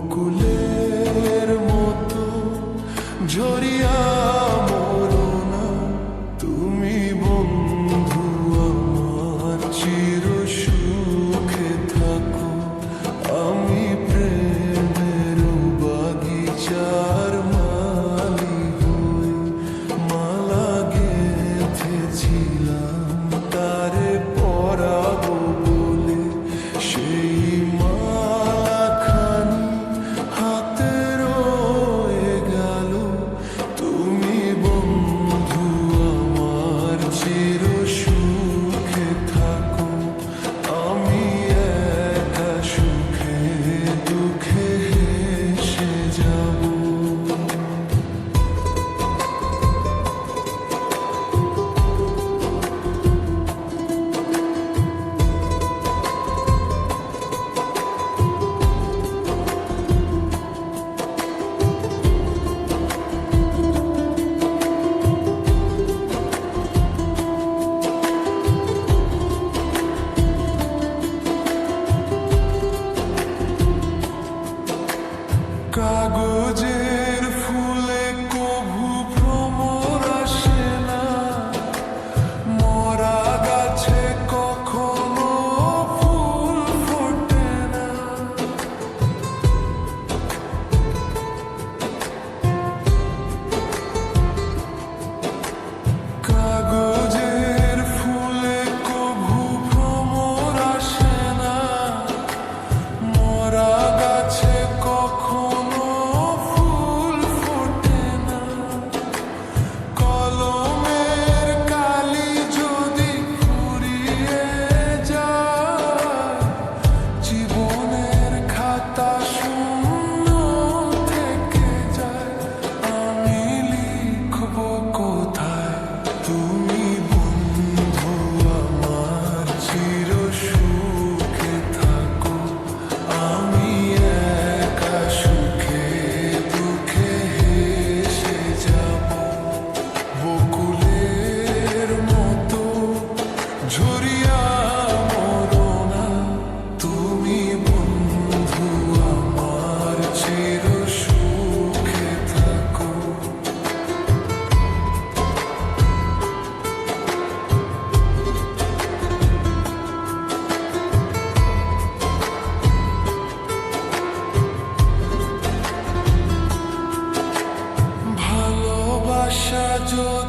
বকুলের মতো ঝরিয়া মরো না তুমি বন্ধু আমার চির সুখে থাকো আমি প্রেমের বাগিচার মালি হই মালা গেঁথেছিলাম তারে পরাবো বলে সেই মালাখানি হাতে রয়ে গেল তুমি বন্ধু আমার চির সুখে থাকো আমি একা সুখে দুঃখে হেসে যাব। কাগজের ফুলে কভু ভ্রমর আসে না মরা গাছে কখনো ফুল ফোটে না কাগজের ফুলে কভু ভ্রমর আসে না মরা গাছে কখনো ফুল ফোটে না কলমের কালি যদি ফুরিয়ে যায় জীবনের খাতা শূন্য থেকে যায় আমি লিখব কোথায় তুমি বন্ধু আমার চির সুখে থাকো আমি একা সুখে দুঃখে হেসে যাব। বকুলের মতো ঝরিয়া মরো না তুমি বন্ধু আমার চির সুখে থাকো। ভালোবাসা যদি